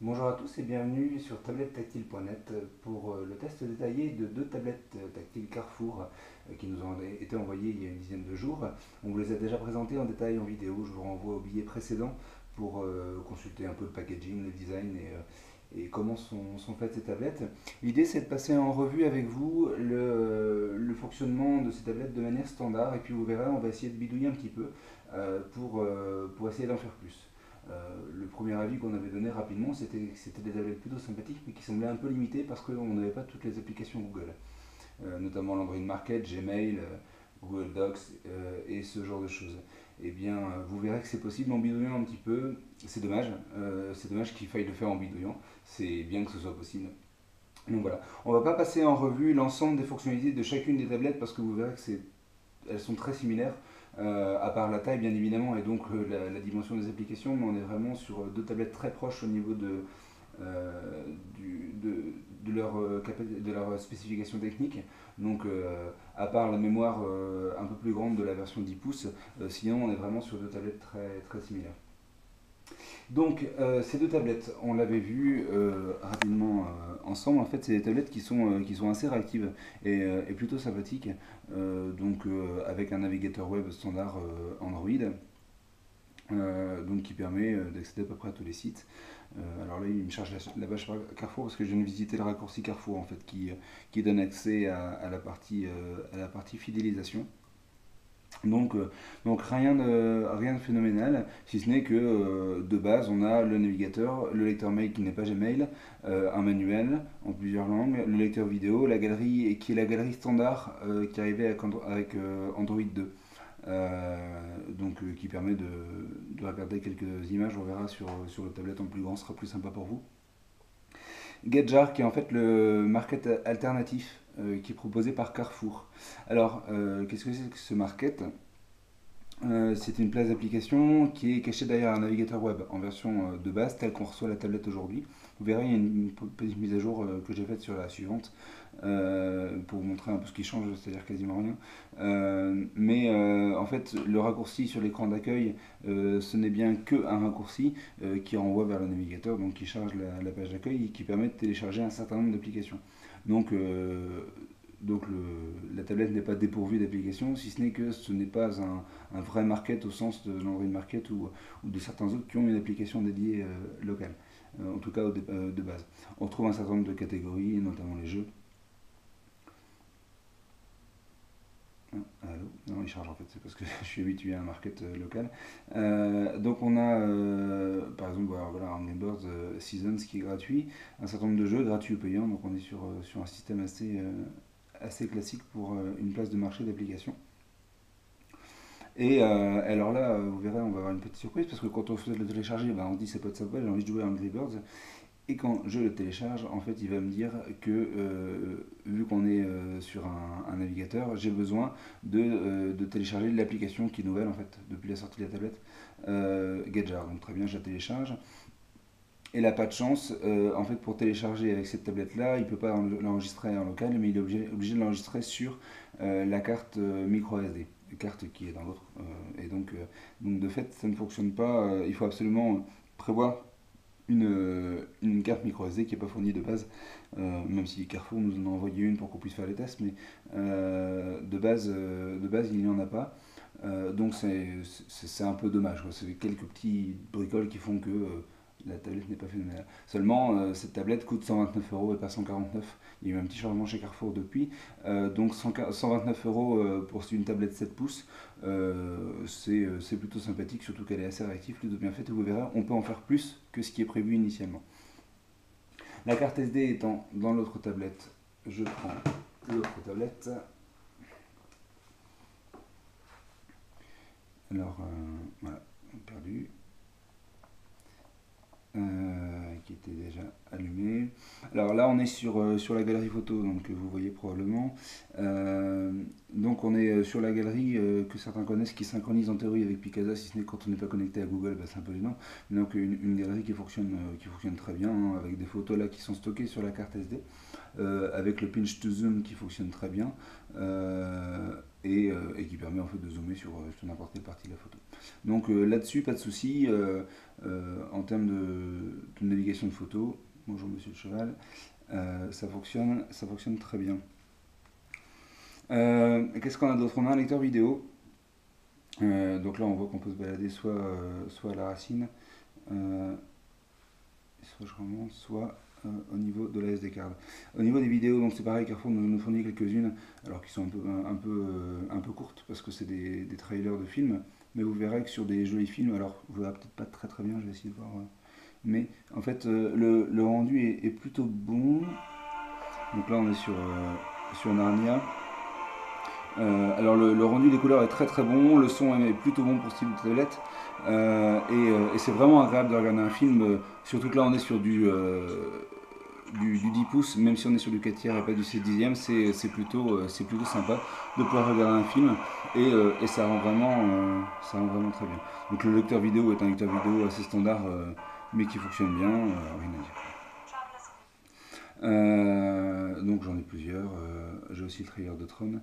Bonjour à tous et bienvenue sur tablettactile.net pour le test détaillé de deux tablettes tactiles Carrefour qui nous ont été envoyées il y a une dizaine de jours. On vous les a déjà présentées en détail en vidéo, je vous renvoie au billet précédent pour consulter un peu le packaging, le design et comment sont faites ces tablettes. L'idée c'est de passer en revue avec vous le fonctionnement de ces tablettes de manière standard et puis vous verrez on va essayer de bidouiller un petit peu pour essayer d'en faire plus. Le premier avis qu'on avait donné rapidement, c'était que c'était des tablettes plutôt sympathiques, mais qui semblaient un peu limitées parce qu'on n'avait pas toutes les applications Google, notamment l'Android Market, Gmail, Google Docs et ce genre de choses. Eh bien, vous verrez que c'est possible en bidouillant un petit peu. C'est dommage qu'il faille le faire en bidouillant. C'est bien que ce soit possible. Donc voilà, on va pas passer en revue l'ensemble des fonctionnalités de chacune des tablettes parce que vous verrez que elles sont très similaires, à part la taille bien évidemment et donc la dimension des applications, mais on est vraiment sur deux tablettes très proches au niveau euh, du- de, de leur spécification technique. Donc à part la mémoire un peu plus grande de la version 10 pouces, sinon on est vraiment sur deux tablettes très, très similaires. Donc ces deux tablettes, on l'avait vu rapidement ensemble, en fait c'est des tablettes qui sont assez réactives et plutôt sympathiques, avec un navigateur web standard Android, donc qui permet d'accéder à peu près à tous les sites. Alors là il me charge la page Carrefour parce que je viens de visiter le raccourci Carrefour en fait qui donne accès à la partie fidélisation. Donc, euh, donc rien de phénoménal, si ce n'est que de base, on a le navigateur, le lecteur mail qui n'est pas Gmail, un manuel en plusieurs langues, le lecteur vidéo, la galerie, et qui est la galerie standard qui arrivait avec Android 2. Qui permet de regarder quelques images, on verra sur le tablette en plus grand, ce sera plus sympa pour vous. Getjar qui est en fait le market alternatif qui est proposé par Carrefour. Alors, qu'est-ce que c'est que ce market? C'est une place d'application qui est cachée derrière un navigateur web en version de base, telle qu'on reçoit la tablette aujourd'hui. Vous verrez, il y a une petite mise à jour que j'ai faite sur la suivante pour vous montrer un peu ce qui change, c'est-à-dire quasiment rien. En fait, le raccourci sur l'écran d'accueil, ce n'est bien qu'un raccourci qui renvoie vers le navigateur, donc qui charge la page d'accueil et qui permet de télécharger un certain nombre d'applications. Donc, euh, la tablette n'est pas dépourvue d'applications, si ce n'est que ce n'est pas un vrai market au sens de l'Android Market ou de certains autres qui ont une application dédiée locale, en tout cas de base. On retrouve un certain nombre de catégories, notamment les jeux. Ah, allô. Non, il charge en fait, c'est parce que je suis habitué à un market local. Donc on a par exemple voilà, Angry Birds Seasons qui est gratuit, un certain nombre de jeux gratuits ou payants, donc on est sur un système assez classique pour une place de marché d'application. Et alors là, vous verrez, on va avoir une petite surprise parce que quand on souhaite le télécharger, ben, on se dit ça peut être sympa, j'ai envie de jouer à Angry Birds. Et quand je le télécharge, en fait, il va me dire que vu qu'on est sur un navigateur, j'ai besoin de télécharger l'application qui est nouvelle en fait depuis la sortie de la tablette, Getjar. Donc très bien, je la télécharge. Et là, pas de chance, en fait, pour télécharger avec cette tablette-là, il ne peut pas l'enregistrer en local, mais il est obligé de l'enregistrer sur la carte micro SD, carte qui est dans l'autre. Donc de fait, ça ne fonctionne pas. Il faut absolument prévoir une carte micro SD qui n'est pas fournie de base, même si Carrefour nous en a envoyé une pour qu'on puisse faire les tests, mais de base il n'y en a pas. C'est un peu dommage, quoi. C'est quelques petits bricoles qui font que la tablette n'est pas phénoménale. Seulement, cette tablette coûte 129 euros et pas 149. Il y a eu un petit changement chez Carrefour depuis. 129 euros pour une tablette 7 pouces, c'est plutôt sympathique, surtout qu'elle est assez réactive, plutôt bien faite. Et vous verrez, on peut en faire plus que ce qui est prévu initialement. La carte SD étant dans l'autre tablette, je prends l'autre tablette. Alors, voilà, perdu. Qui était déjà allumé. Alors là, on est sur la galerie photo, donc vous voyez probablement. Donc on est sur la galerie que certains connaissent, qui synchronise en théorie avec Picasa, si ce n'est quand on n'est pas connecté à Google, bah, c'est un peu gênant. Donc une galerie qui fonctionne très bien, hein, avec des photos là qui sont stockées sur la carte SD, avec le pinch to zoom qui fonctionne très bien. et qui permet en fait de zoomer sur n'importe quelle partie de la photo. Donc là-dessus, pas de souci. En termes de navigation de photo, bonjour monsieur le cheval, ça fonctionne très bien. Qu'est-ce qu'on a d'autre? On a un lecteur vidéo. Donc là, on voit qu'on peut se balader soit à la racine, soit je remonte, soit au niveau de la SD card. Au niveau des vidéos, donc c'est pareil, Carrefour nous fournit quelques-unes, alors qui sont un peu courtes, parce que c'est des trailers de films, mais vous verrez que sur des jolis films, alors vous verrez peut-être pas très bien, je vais essayer de voir, mais en fait le rendu est plutôt bon. Donc là on est sur Narnia. Alors le rendu des couleurs est très bon, le son est plutôt bon pour ce type de tablette, et c'est vraiment agréable de regarder un film, surtout que là on est sur du 10 pouces, même si on est sur du 4 tiers et pas du 7 dixième, c'est plutôt sympa de pouvoir regarder un film, et ça rend vraiment très bien. Donc le lecteur vidéo est un lecteur vidéo assez standard, mais qui fonctionne bien, rien à dire. Donc j'en ai plusieurs, j'ai aussi le trailer de Tron,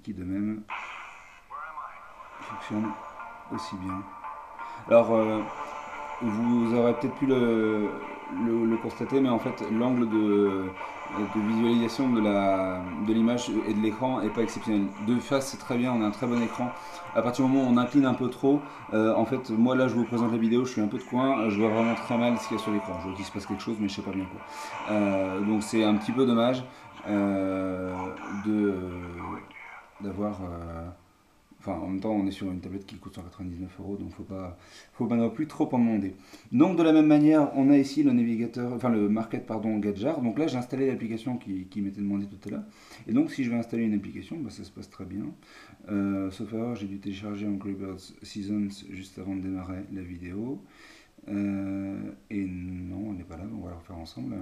qui de même fonctionne aussi bien. Alors vous aurez peut-être pu le constater, mais en fait l'angle de visualisation de l'image et de l'écran est pas exceptionnel. De face c'est très bien, on a un très bon écran. À partir du moment où on incline un peu trop, en fait moi là je vous présente la vidéo, je suis un peu de coin, je vois vraiment très mal ce qu'il y a sur l'écran. Je vois qu'il se passe quelque chose mais je sais pas bien quoi. Donc c'est un petit peu dommage d'avoir... Enfin, en même temps, on est sur une tablette qui coûte 199 €, donc faut pas non plus trop en demander. Donc, de la même manière, on a ici le navigateur, enfin le market, pardon, Gadjar. Donc là, j'ai installé l'application qui m'était demandée tout à l'heure. Et donc, si je vais installer une application, bah, ça se passe très bien. Sauf erreur, j'ai dû télécharger Angry Birds Seasons juste avant de démarrer la vidéo. Et non, elle n'est pas là, donc on va le refaire ensemble.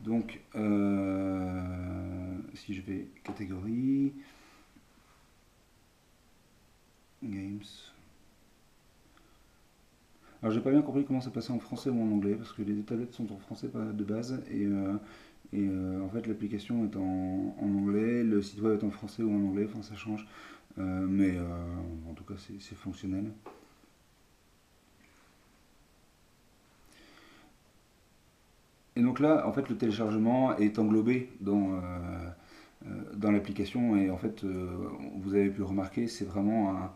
Donc, si je vais catégorie, games. Alors, j'ai pas bien compris comment ça passait en français ou en anglais, parce que les tablettes sont en français de base, et en fait, l'application est en anglais, le site web est en français ou en anglais, enfin ça change, mais en tout cas, c'est fonctionnel. Et donc là, en fait, le téléchargement est englobé dans l'application, et en fait, vous avez pu remarquer, c'est vraiment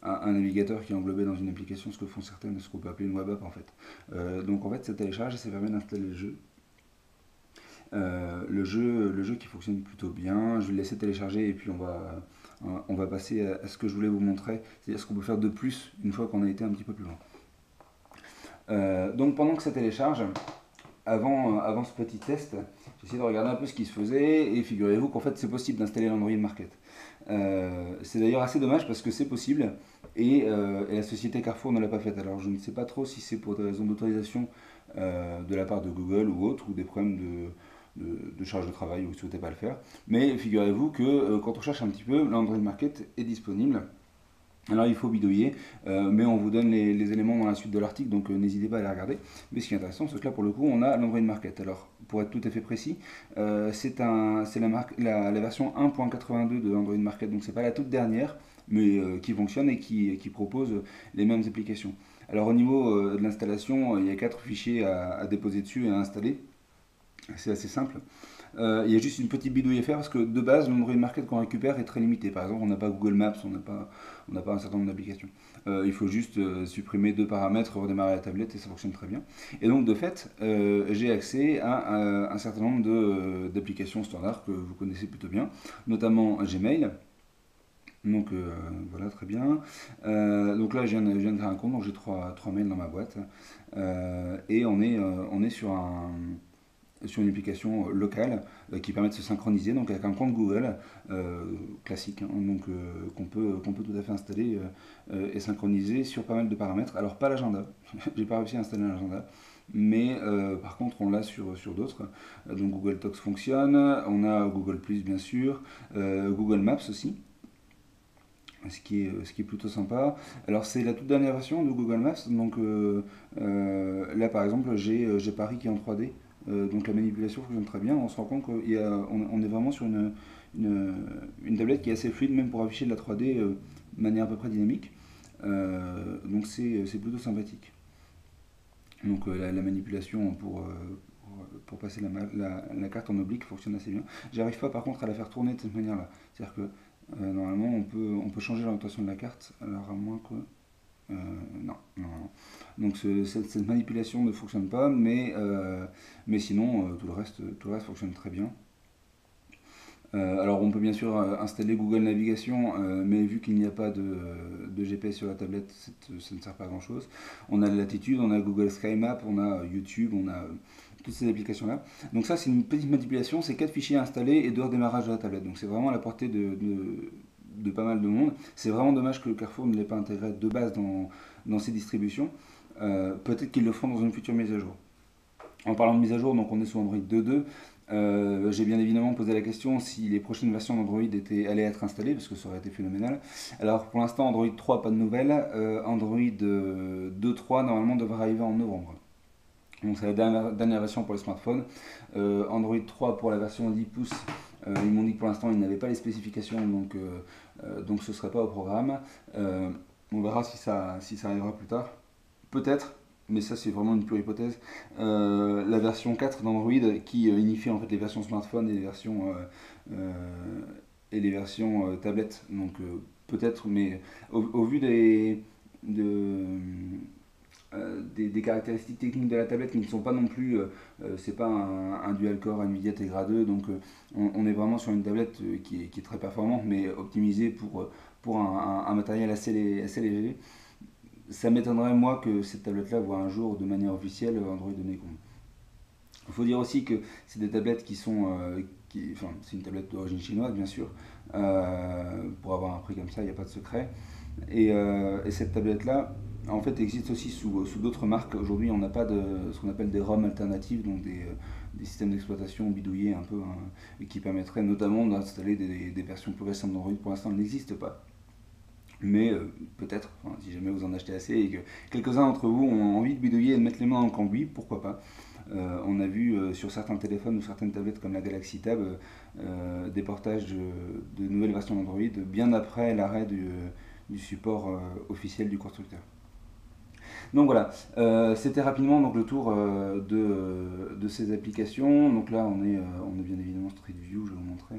un navigateur qui est englobé dans une application, ce que font certaines, ce qu'on peut appeler une web app en fait. Donc en fait, ça télécharge et ça permet d'installer le jeu. Le jeu qui fonctionne plutôt bien. Je vais le laisser télécharger et puis on va passer à ce que je voulais vous montrer, c'est-à-dire ce qu'on peut faire de plus une fois qu'on a été un petit peu plus loin. Donc pendant que ça télécharge, avant ce petit test, j'ai essayé de regarder un peu ce qui se faisait, et figurez-vous qu'en fait c'est possible d'installer l'Android Market. C'est d'ailleurs assez dommage parce que c'est possible, et la société Carrefour ne l'a pas fait. Alors je ne sais pas trop si c'est pour des raisons d'autorisation de la part de Google ou autre, ou des problèmes de charge de travail où ils ne souhaitaient pas le faire. Mais figurez-vous que quand on cherche un petit peu, l'Android Market est disponible. Alors il faut bidouiller, mais on vous donne les éléments dans la suite de l'article, donc n'hésitez pas à les regarder. Mais ce qui est intéressant, c'est que là pour le coup, on a l'Android Market. Alors pour être tout à fait précis, c'est la version 1.82 de l'Android Market, donc c'est pas la toute dernière, mais qui fonctionne et qui propose les mêmes applications. Alors au niveau de l'installation, il y a 4 fichiers à déposer dessus et à installer. C'est assez simple. Il y a juste une petite bidouille à faire parce que de base, l'Android Market qu'on récupère est très limité. Par exemple, on n'a pas Google Maps, on n'a pas un certain nombre d'applications. Il faut juste supprimer 2 paramètres, redémarrer la tablette et ça fonctionne très bien. Et donc, de fait, j'ai accès à un certain nombre d'applications standards que vous connaissez plutôt bien, notamment Gmail. Donc voilà, très bien. Donc là, je viens de créer un compte, donc j'ai 3 mails dans ma boîte. Et on est sur une application locale qui permet de se synchroniser, donc avec un compte Google classique, hein, donc qu'on peut tout à fait installer et synchroniser sur pas mal de paramètres. Alors pas l'agenda, j'ai pas réussi à installer un agenda, mais par contre on l'a sur d'autres. Donc Google Docs fonctionne, on a Google Plus bien sûr, Google Maps aussi. Ce qui est plutôt sympa. Alors c'est la toute dernière version de Google Maps, donc là par exemple j'ai Paris qui est en 3D, donc la manipulation fonctionne très bien. On se rend compte qu'on est vraiment sur une tablette qui est assez fluide, même pour afficher de la 3D de manière à peu près dynamique. Donc c'est plutôt sympathique. Donc la manipulation pour passer la carte en oblique fonctionne assez bien. J'arrive pas par contre à la faire tourner de cette manière-là. C'est-à-dire que normalement on peut changer l'orientation de la carte, alors à moins que... non, non, non. Donc cette manipulation ne fonctionne pas, mais sinon tout le reste fonctionne très bien. Alors on peut bien sûr installer Google Navigation, mais vu qu'il n'y a pas de GPS sur la tablette, ça ne sert pas à grand chose. On a la latitude, on a Google Sky Map, on a YouTube, on a toutes ces applications-là. Donc ça c'est une petite manipulation, c'est 4 fichiers installés et 2 redémarrages de la tablette. Donc c'est vraiment à la portée de pas mal de monde. C'est vraiment dommage que Carrefour ne l'ait pas intégré de base dans ses distributions. Peut-être qu'ils le feront dans une future mise à jour. En parlant de mise à jour, donc on est sur Android 2.2. J'ai bien évidemment posé la question si les prochaines versions d'Android allaient être installées, parce que ça aurait été phénoménal. Alors pour l'instant, Android 3, pas de nouvelles. Android 2.3, normalement, devrait arriver en novembre. Donc c'est la dernière version pour les smartphones. Android 3 pour la version 10 pouces, ils m'ont dit que pour l'instant, ils n'avaient pas les spécifications, donc ce ne serait pas au programme. On verra si ça arrivera plus tard. Peut-être, mais ça c'est vraiment une pure hypothèse, la version 4 d'Android qui unifie en fait les versions smartphone et les versions tablettes. Donc peut-être, mais au vu des caractéristiques techniques de la tablette qui ne sont pas non plus, c'est pas un dual-core Nvidia Tegra 2, donc on est vraiment sur une tablette qui est très performante, mais optimisée pour un matériel assez léger. Ça m'étonnerait, moi, que cette tablette-là voit un jour de manière officielle Android de Necom. Il faut dire aussi que c'est des tablettes qui sont. Enfin, c'est une tablette d'origine chinoise, bien sûr. Pour avoir un prix comme ça, il n'y a pas de secret. Et cette tablette-là, en fait, existe aussi sous d'autres marques. Aujourd'hui, on n'a pas de ce qu'on appelle des ROM alternatives, donc des systèmes d'exploitation bidouillés un peu, hein, qui permettraient notamment d'installer des versions plus récentes d'Android. Pour l'instant, elles n'existent pas. Mais peut-être, enfin, si jamais vous en achetez assez et que quelques-uns d'entre vous ont envie de bidouiller et de mettre les mains dans le cambouis, pourquoi pas. On a vu sur certains téléphones ou certaines tablettes comme la Galaxy Tab des portages de nouvelles versions d'Android bien après l'arrêt du support officiel du constructeur. Donc voilà, c'était rapidement donc, le tour de ces applications. Donc là on est bien évidemment Street View, je vais vous montrer.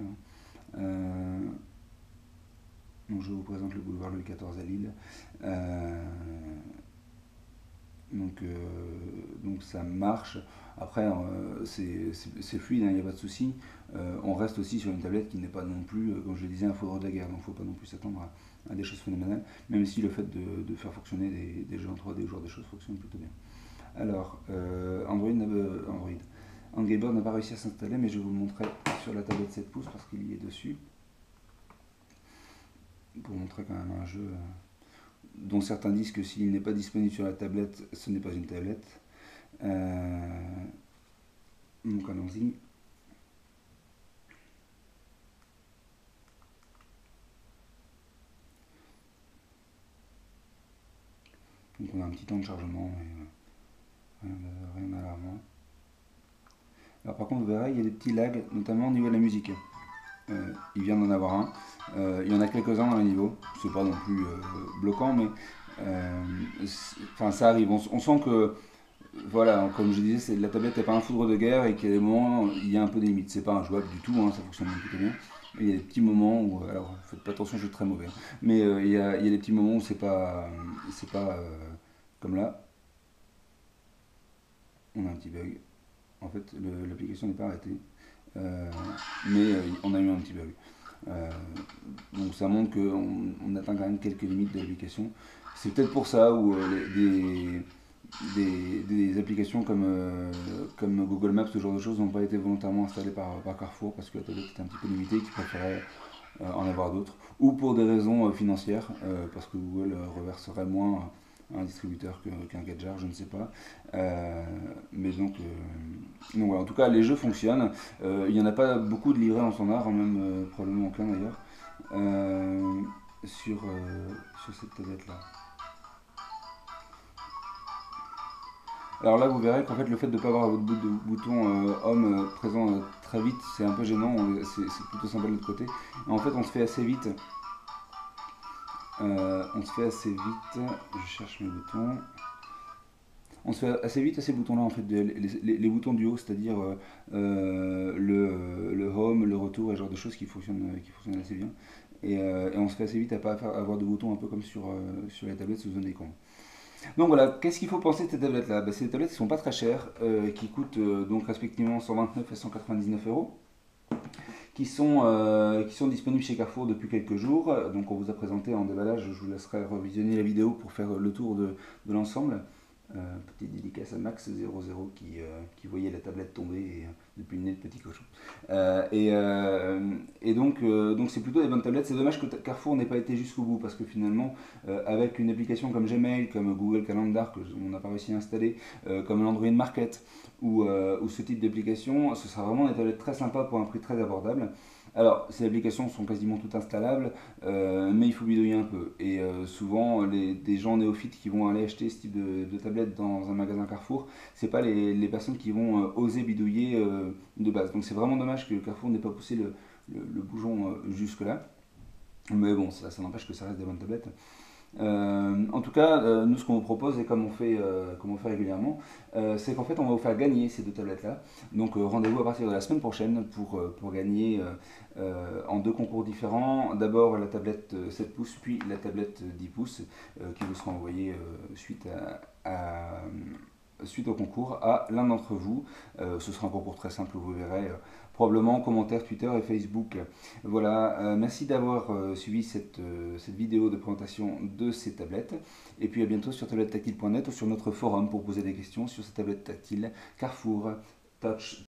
Hein. Donc je vous présente le boulevard Louis XIV à Lille. Donc ça marche. Après, c'est fluide, il n'y a pas de souci. On reste aussi sur une tablette qui n'est pas non plus, comme je le disais, un foudre de la guerre. Donc il ne faut pas non plus s'attendre à des choses phénoménales. Même si le fait de faire fonctionner des jeux en 3D ou genre des choses fonctionne plutôt bien. Alors, Angry Bird n'a pas réussi à s'installer, mais je vais vous le montrer sur la tablette 7 pouces parce qu'il y est dessus. Pour montrer quand même un jeu dont certains disent que s'il n'est pas disponible sur la tablette, ce n'est pas une tablette. Donc allons-y. Donc on a un petit temps de chargement, mais rien d'alarmant. Alors par contre vous verrez, il y a des petits lags, notamment au niveau de la musique. Il vient d'en avoir un. Il y en a quelques-uns dans les niveaux. C'est pas non plus bloquant, mais ça arrive. On sent que, voilà, comme je disais, la tablette n'est pas un foudre de guerre et qu'à des moments, il y a un peu des limites. C'est pas injouable du tout, hein, ça fonctionne plutôt bien. Mais il y a des petits moments où, alors faites pas attention, je suis très mauvais. Mais il y a des petits moments où c'est pas comme là. On a un petit bug. En fait, l'application n'est pas arrêtée. Mais on a eu un petit bug. Donc ça montre qu'on atteint quand même quelques limites de l'application. C'est peut-être pour ça où des applications comme Google Maps, ce genre de choses, n'ont pas été volontairement installées par Carrefour parce que la tablette était un petit peu limitée, qu'ils préféraient en avoir d'autres, ou pour des raisons financières, parce que Google reverserait moins un distributeur qu'un Gadget, je ne sais pas. Mais donc voilà, en tout cas les jeux fonctionnent. Il n'y en a pas beaucoup de livrés en standard, hein, même probablement aucun d'ailleurs, sur cette tablette là. Alors là, vous verrez qu'en fait, le fait de ne pas avoir votre bouton Home présent très vite, c'est un peu gênant, c'est plutôt sympa de l'autre côté. Et en fait, on se fait assez vite. Je cherche mes boutons. On se fait assez vite ces boutons-là, en fait, les boutons du haut, c'est-à-dire le home, le retour et ce genre de choses qui fonctionnent assez bien. Et on se fait assez vite à pas avoir de boutons un peu comme sur les tablettes sous un écran. Donc voilà, qu'est-ce qu'il faut penser de ces tablettes-là? Bah, c'est des tablettes qui sont pas très chères, qui coûtent donc respectivement 129 et 199 euros, qui sont disponibles chez Carrefour depuis quelques jours. Donc on vous a présenté en déballage, je vous laisserai revisionner la vidéo pour faire le tour de l'ensemble. Petite dédicace à Max00 qui voyait la tablette tomber depuis le nez de petit cochon. Donc c'est plutôt des bonnes tablettes. C'est dommage que Carrefour n'ait pas été jusqu'au bout parce que finalement, avec une application comme Gmail, comme Google Calendar que on n'a pas réussi à installer, comme l'Android Market ou ce type d'application, ce sera vraiment des tablettes très sympas pour un prix très abordable. Alors, ces applications sont quasiment toutes installables, mais il faut bidouiller un peu. Et souvent, des gens néophytes qui vont aller acheter ce type de tablette dans un magasin Carrefour, c'est pas les personnes qui vont oser bidouiller de base. Donc c'est vraiment dommage que Carrefour n'ait pas poussé le bouchon jusque-là. Mais bon, ça n'empêche que ça reste des bonnes tablettes. En tout cas, nous ce qu'on vous propose et comme on fait régulièrement, c'est qu'en fait on va vous faire gagner ces deux tablettes-là. Donc rendez-vous à partir de la semaine prochaine pour gagner en deux concours différents. D'abord la tablette 7 pouces, puis la tablette 10 pouces qui vous sera envoyée suite au concours à l'un d'entre vous. Ce sera un concours très simple, vous verrez. Probablement commentaires Twitter et Facebook. Voilà, merci d'avoir suivi cette vidéo de présentation de ces tablettes. Et puis à bientôt sur tablettetactile.net ou sur notre forum pour poser des questions sur ces tablettes tactiles Carrefour Touch